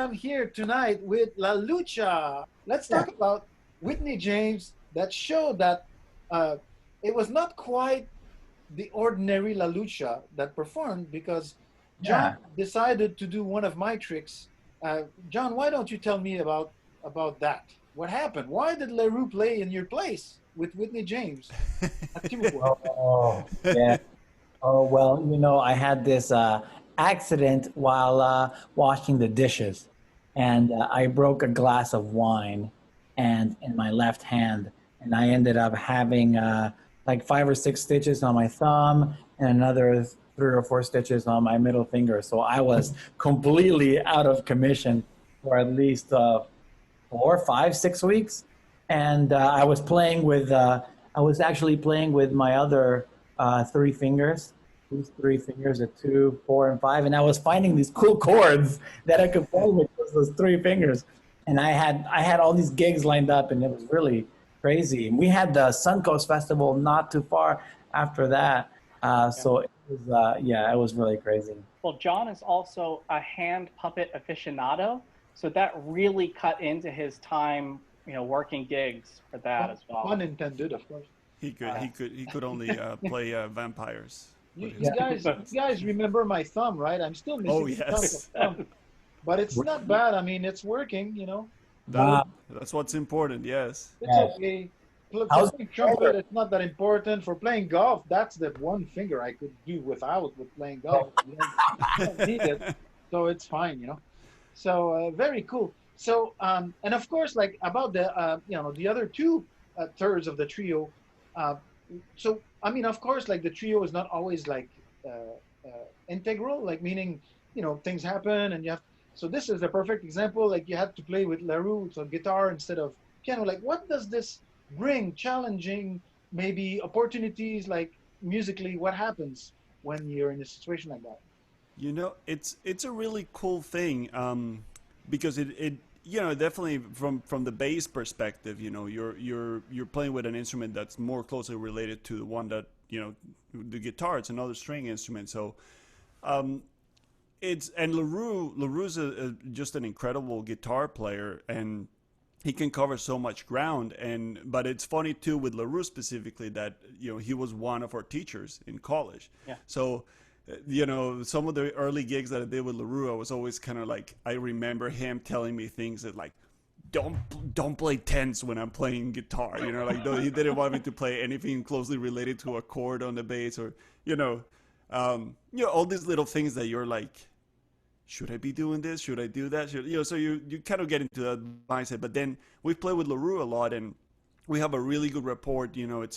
am here tonight with La Lucha. Let's Yeah, talk about Whitney James that showed that uh, it was not quite the ordinary La Lucha that performed because John yeah. decided to do one of my tricks. John, why don't you tell me about that? What happened? Why did LaRue play in your place with Whitney James at Timucua? Oh, yeah. Oh, well, I had this accident while washing the dishes, and I broke a glass of wine and in my left hand, and I ended up having like 5 or 6 stitches on my thumb and another 3 or 4 stitches on my middle finger. So I was completely out of commission for at least 4, 5, 6 weeks, and I was actually playing with my other 3 fingers, these 3 fingers are 2, 4, and 5, and I was finding these cool chords that I could play with those 3 fingers. And I had all these gigs lined up, and it was really crazy. And we had the Suncoast Festival not too far after that, Yeah. so it was yeah, it was really crazy. Well, John is also a hand puppet aficionado, so that really cut into his time, working gigs for that Pun, as well. pun intended, of course. Yeah. He could only play vampires You, with you his guys, hands. you guys remember my thumb, right? I'm still Oh missing a chunk of yes, thumb, but it's not bad. I mean, it's working. So Wow. that's what's important. Yes. it's Yes. okay. For How's playing your trumpet, shoulder? it's not that important. For playing golf, that's the one finger I could do without with playing golf. You don't need it, so it's fine. So very cool. So and of course, like about the other two thirds of the trio. Uh, so I mean, of course, like the trio is not always like integral, like meaning things happen and you have. So this is a perfect example. Like you had to play with Larue, so guitar instead of piano. Like what does this bring? Challenging, maybe opportunities, like musically. What happens when you're in a situation like that? It's a really cool thing because it definitely from the bass perspective, you're playing with an instrument that's more closely related to the one that the guitar. It's another string instrument, so um, it's and Larue's just an incredible guitar player, and he can cover so much ground. But it's funny too with Larue specifically that he was one of our teachers in college. Yeah. So some of the early gigs that I did with Larue, I was always kind of like, I remember him telling me things that like, don't play tense when I'm playing guitar. Like he didn't want me to play anything closely related to a chord on the bass, or all these little things that you're like, should I be doing this? Should I do that? So you kind of get into that mindset. But then we play with Larue a lot, and we have a really good rapport.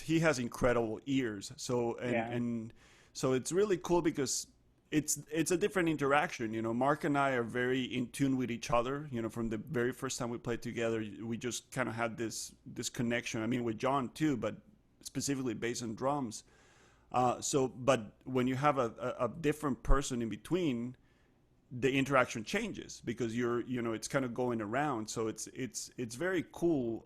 He has incredible ears. So Yeah. and so it's really cool because it's a different interaction. Mark and I are very in tune with each other. From the very first time we played together, we just kind of had this connection. I mean, with John too, but specifically bass and drums. But when you have a different person in between, the interaction changes because it's kind of going around. So it's very cool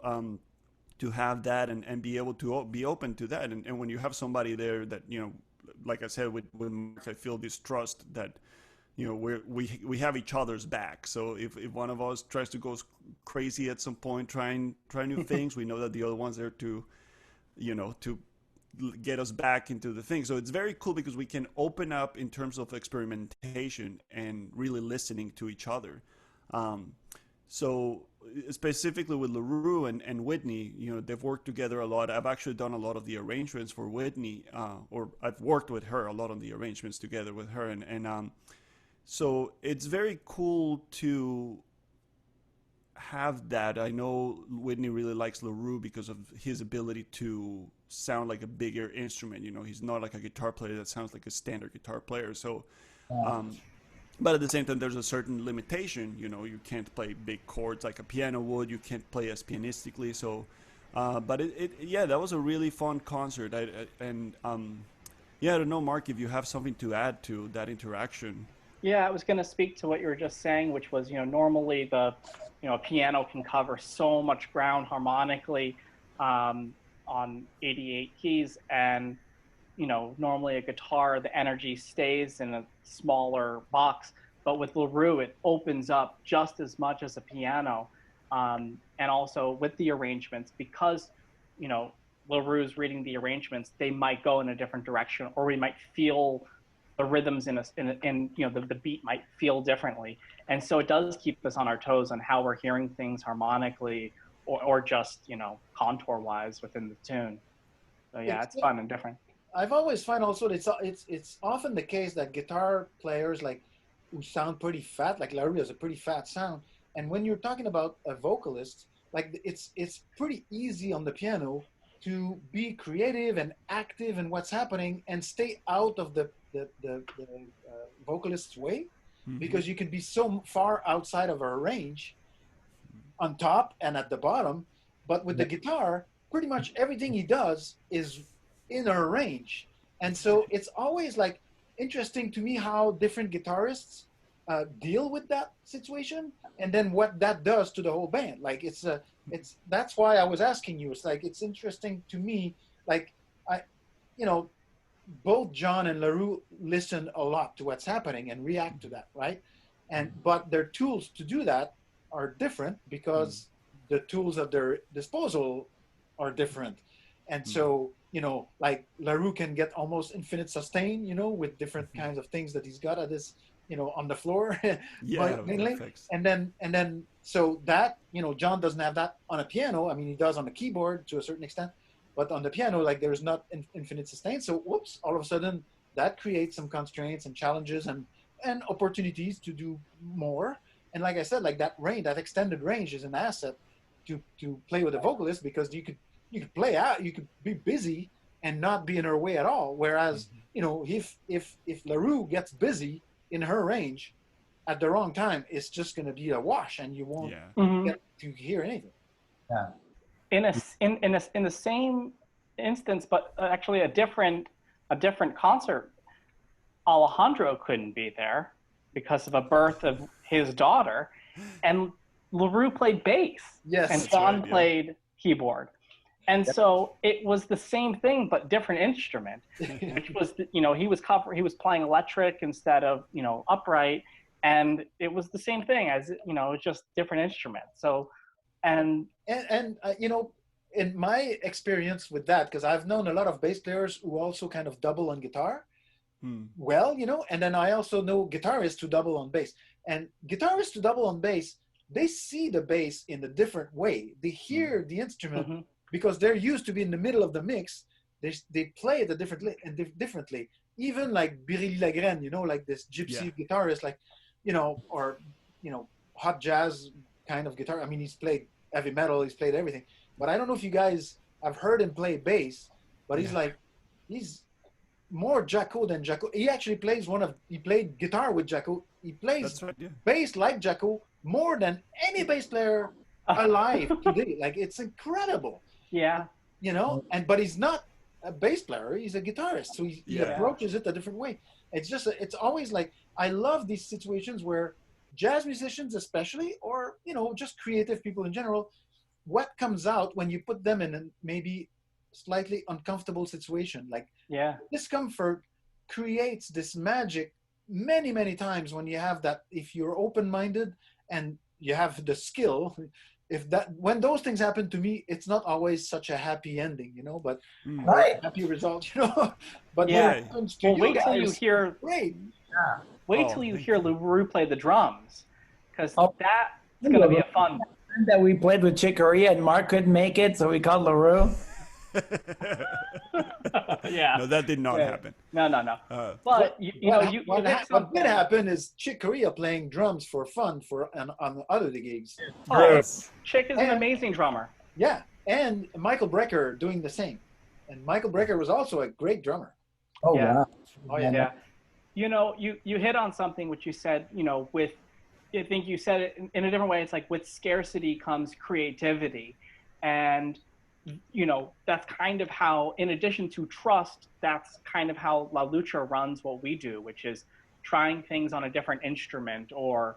to have that and be able to be open to that. And when you have somebody there that like I said with Mark, I feel this trust that we have each other's back. So if one of us tries to go crazy at some point, try new things, we know that the other one's there to to get us back into the thing. So it's very cool because we can open up in terms of experimentation and really listening to each other. So specifically with Larue and Whitney, they've worked together a lot. I've actually done a lot of the arrangements for Whitney, or I've worked with her a lot on the arrangements together with her. And so it's very cool to have that. I know Whitney really likes Larue because of his ability to sound like a bigger instrument. He's not like a guitar player that sounds like a standard guitar player. So, but at the same time, there's a certain limitation. You can't play big chords like a piano would. You can't play as pianistically. So, but yeah, that was a really fun concert. Yeah, I don't know, Mark, if you have something to add to that interaction. Yeah, I was going to speak to what you were just saying, which was, normally a piano can cover so much ground harmonically on 88 keys, and normally a guitar, the energy stays in a smaller box. but with LaRue, it opens up just as much as a piano. And also with the arrangements, because, you know, LaRue's reading the arrangements, they might go in a different direction, or we might feel the rhythms in you know, the beat might feel differently. And so it does keep us on our toes on how we're hearing things harmonically, or just, you know, contour wise within the tune. So yeah, it's fun and different. I've always find also that it's often the case that guitar players like who sound pretty fat, like Larry has a pretty fat sound, and when you're talking about a vocalist, like it's pretty easy on the piano to be creative and active in what's happening and stay out of the vocalist's way, because you can be so far outside of our range on top and at the bottom. But with the guitar, pretty much everything he does is in our range. And so it's always like interesting to me how different guitarists deal with that situation, and then what that does to the whole band. Like it's that's why I was asking you. It's like it's interesting to me. Like you know, both John and LaRue listen a lot to what's happening and react to that, right? But their tools to do that are different, because the tools at their disposal are different. And so, you know, like LaRue can get almost infinite sustain, you know, with different kinds of things that he's got at this, you know, on the floor, mainly. And then, so that, you know, John doesn't have that on a piano. I mean, he does on the keyboard to a certain extent, but on the piano, like there's not infinite sustain. So, whoops, all of a sudden that creates some constraints and challenges and opportunities to do more. And like I said, like that range, that extended range is an asset to play with a vocalist, because you could play out, you could be busy and not be in her way at all. Whereas, you know, if LaRue gets busy in her range at the wrong time, it's just going to be a wash, and you won't get to hear anything. Yeah. In the same instance, but actually a different concert, Alejandro couldn't be there because of a birth of his daughter, and LaRue played bass, and John played keyboard. And so it was the same thing, but different instrument, which was, you know, he was playing electric instead of, you know, upright. And it was the same thing, as, you know, it's just different instruments. So, and you know, in my experience with that, because I've known a lot of bass players who also kind of double on guitar, well, you know, and then I also know guitarists who double on bass. And guitarists who double on bass, they see the bass in a different way. They hear the instrument because they're used to be in the middle of the mix. They play it differently. Even like Biréli Lagrène, you know, like this gypsy guitarist, like, you know, or, you know, hot jazz kind of guitar. I mean, he's played heavy metal, he's played everything. But I don't know if you guys have heard him play bass, but he's more Jaco than Jaco. He actually he played guitar with Jaco. He plays bass like Jaco more than any bass player alive today. Like, it's incredible. Yeah. You know, but he's not a bass player, he's a guitarist. So he approaches it a different way. It's always like, I love these situations where jazz musicians especially, or, you know, just creative people in general, what comes out when you put them in a maybe slightly uncomfortable situation. Like, discomfort creates this magic many, many times when you have that, if you're open-minded and you have the skill. When those things happen to me, it's not always such a happy ending, you know, but happy result, you know. But wait till you hear LaRue play the drums, because that's going to be a fun. That we played with Chick Corea and Mark couldn't make it, so we called LaRue. No, that did not happen. No. But what did happen is Chick Corea playing drums for fun on other gigs. Chick is an amazing drummer. Yeah, and Michael Brecker doing the same. And Michael Brecker was also a great drummer. Oh yeah. Oh yeah. You know, you hit on something which you said, you know, I think you said it in a different way. It's like, with scarcity comes creativity. And, you know, that's kind of how, in addition to trust, that's kind of how La Lucha runs what we do, which is trying things on a different instrument, or,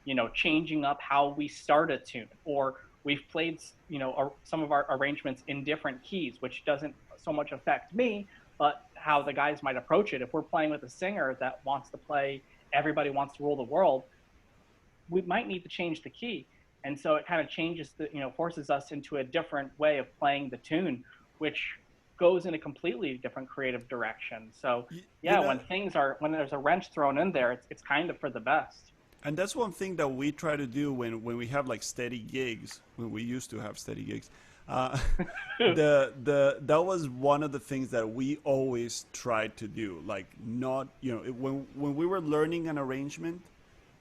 you know, changing up how we start a tune, or we've played, you know, some of our arrangements in different keys, which doesn't so much affect me, but how the guys might approach it. If we're playing with a singer that wants to play everybody wants to rule the world, we might need to change the key. And so it kind of changes forces us into a different way of playing the tune, which goes in a completely different creative direction. So yeah, when there's a wrench thrown in there, it's kind of for the best. And that's one thing that we try to do when we have like steady gigs, when we used to have steady gigs. That was one of the things that we always tried to do. Like, not, when we were learning an arrangement,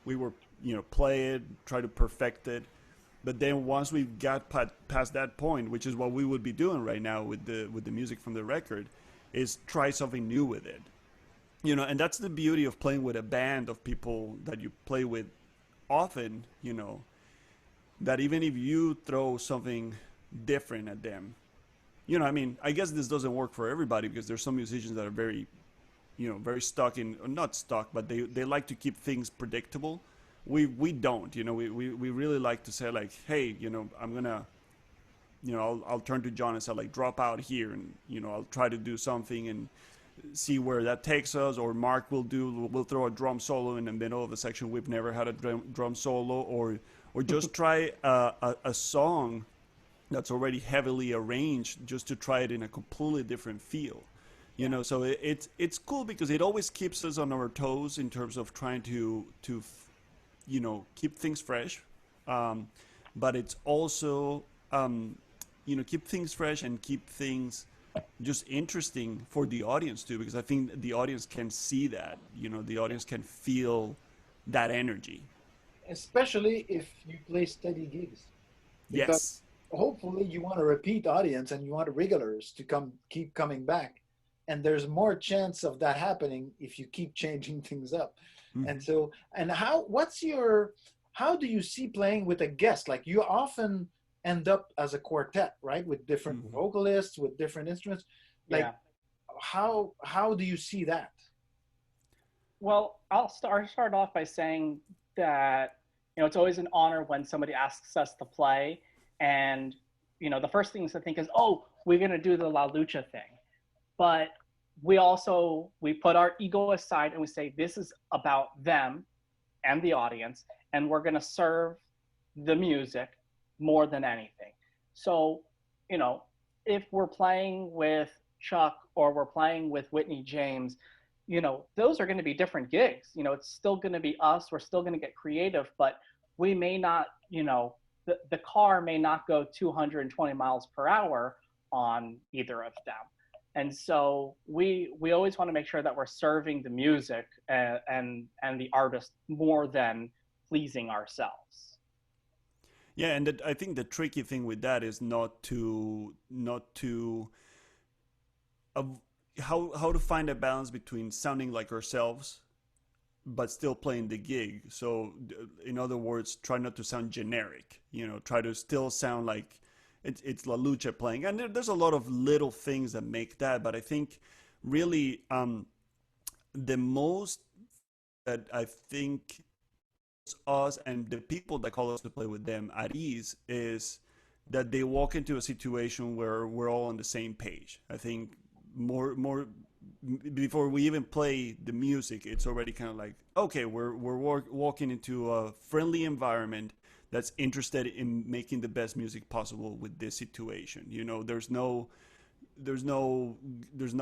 we were, play it, try to perfect it. But then once we got past that point, which is what we would be doing right now with the music from the record, is try something new with it. And that's the beauty of playing with a band of people that you play with often, that even if you throw something different at them, I guess this doesn't work for everybody, because there's some musicians that are very, very stuck in, not stuck, but they like to keep things predictable. We don't, we really like to say, like, hey, I'm gonna, I'll turn to John and say, like, drop out here, and I'll try to do something and see where that takes us. Or Mark will throw a drum solo in the middle of a section we've never had a drum solo, or just try a song that's already heavily arranged, just to try it in a completely different feel. So it's cool, because it always keeps us on our toes in terms of trying to keep things fresh, but it's also keep things fresh and keep things just interesting for the audience too, because I think the audience can see that, the audience can feel that energy. Especially if you play steady gigs. Yes. Hopefully you want a repeat audience, and you want regulars to keep coming back. And there's more chance of that happening if you keep changing things up. Mm-hmm. And so, how do you see playing with a guest? Like, you often end up as a quartet, right? With different mm-hmm. vocalists, with different instruments. Like, yeah. How do you see that? Well, I'll start off by saying that, it's always an honor when somebody asks us to play. And, the first things to think is, oh, we're going to do the La Lucha thing. But we put our ego aside, and we say, this is about them and the audience, and we're going to serve the music more than anything. So, if we're playing with Chuck or we're playing with Whitney James, those are going to be different gigs. It's still going to be us. We're still going to get creative, but we may not, the car may not go 220 miles per hour on either of them. And so we always want to make sure that we're serving the music and the artist more than pleasing ourselves. Yeah, and I think the tricky thing with that is not to how to find a balance between sounding like ourselves but still playing the gig. So in other words, try not to sound generic. Try to still sound like it's La Lucha playing. And there's a lot of little things that make that, but I think really the most that I think us and the people that call us to play with them at ease is that they walk into a situation where we're all on the same page. I think more before we even play the music, it's already kind of like, okay, we're walking into a friendly environment that's interested in making the best music possible with this situation. There's not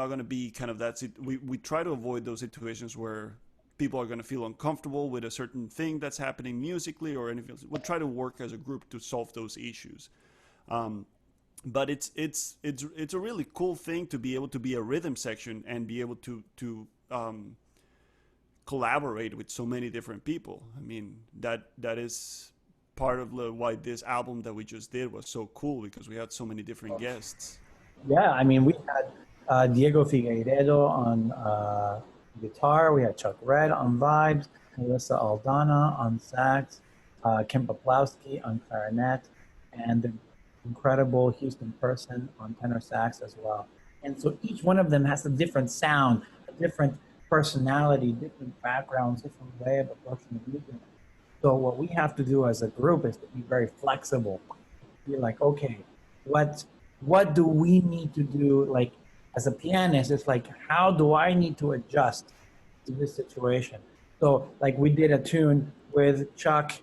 going to be kind of that. We try to avoid those situations where people are going to feel uncomfortable with a certain thing that's happening musically or anything else. We'll try to work as a group to solve those issues. But it's a really cool thing to be able to be a rhythm section and be able to collaborate with so many different people. I mean, that is part of why this album that we just did was so cool, because we had so many different guests. Yeah, I mean, we had Diego Figueiredo on guitar, we had Chuck Red on vibes, Melissa Aldana on sax, Kim Poplawski on clarinet, and the incredible Houston Person on tenor sax as well. And so each one of them has a different sound, a different personality, different backgrounds, different way of approaching the music. So what we have to do as a group is to be very flexible. Be like, okay, what do we need to do? Like, as a pianist, it's like, how do I need to adjust to this situation? So like we did a tune with Chuck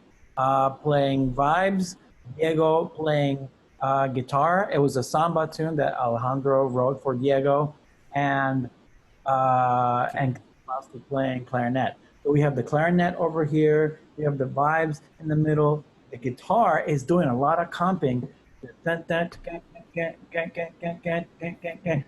playing vibes, Diego playing guitar. It was a samba tune that Alejandro wrote for Diego, and Mostly playing clarinet. So we have the clarinet over here. We have the vibes in the middle. The guitar is doing a lot of comping.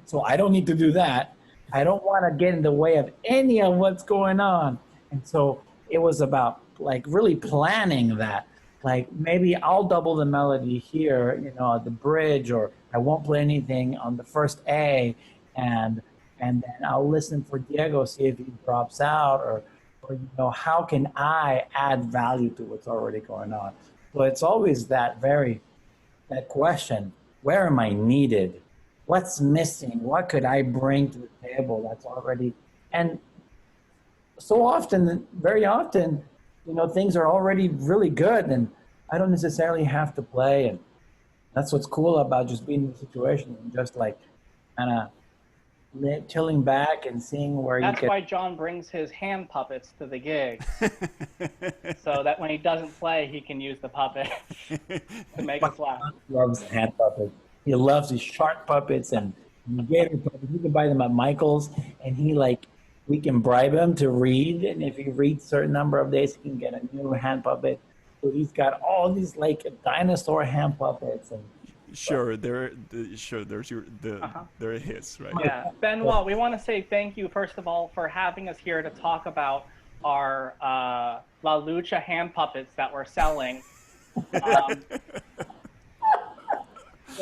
So I don't need to do that. I don't want to get in the way of any of what's going on. And so it was about like really planning that. Like maybe I'll double the melody here, at the bridge, or I won't play anything on the first A, and then I'll listen for Diego, see if he drops out, or how can I add value to what's already going on. So it's always that question: where am I needed? What's missing? What could I bring to the table that's already? And very often, things are already really good, and I don't necessarily have to play. And that's what's cool about just being in the situation and just like kind of chilling back and seeing where That's you can. why John brings his hand puppets to the gig, so that when he doesn't play, he can use the puppet to make us laugh. He loves hand puppets. He loves these shark puppets and gator puppets. You can buy them at Michael's, and we can bribe him to read, and if he reads a certain number of days, he can get a new hand puppet. So he's got all these like dinosaur hand puppets and. Sure, they're his, right? Yeah, Benoit, we want to say thank you first of all for having us here to talk about our La Lucha hand puppets that we're selling.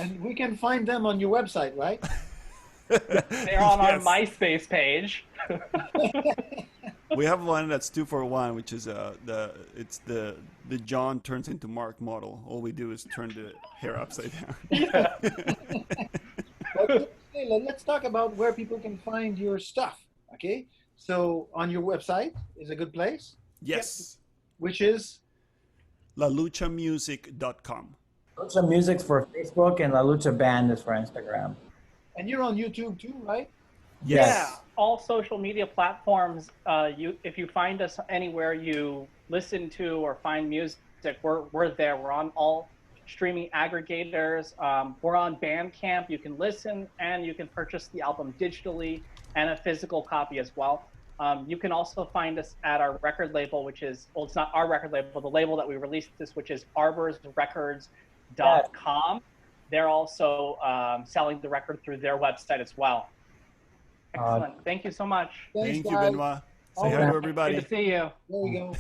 And we can find them on your website, right? They're on our MySpace page. We have one that's 2-for-1, which is the John turns into Mark model. All we do is turn the hair upside down. Yeah. Okay, let's talk about where people can find your stuff. Okay, so on your website is a good place. Yes. Which is laluchamusic.com. Lucha Music's for Facebook, and La Lucha Band is for Instagram. And you're on YouTube too, right? Yes. Yeah, all social media platforms. If you find us anywhere you listen to or find music, we're there. We're on all streaming aggregators. We're on Bandcamp. You can listen and you can purchase the album digitally and a physical copy as well. You can also find us at our record label, which is, well, it's not our record label, the label that we released this, which is arborsrecords.com. They're also selling the record through their website as well. Excellent. Thank you so much. Thanks, Thank you, guys. Benoit. Say hi to everybody. Good to see you. There we go.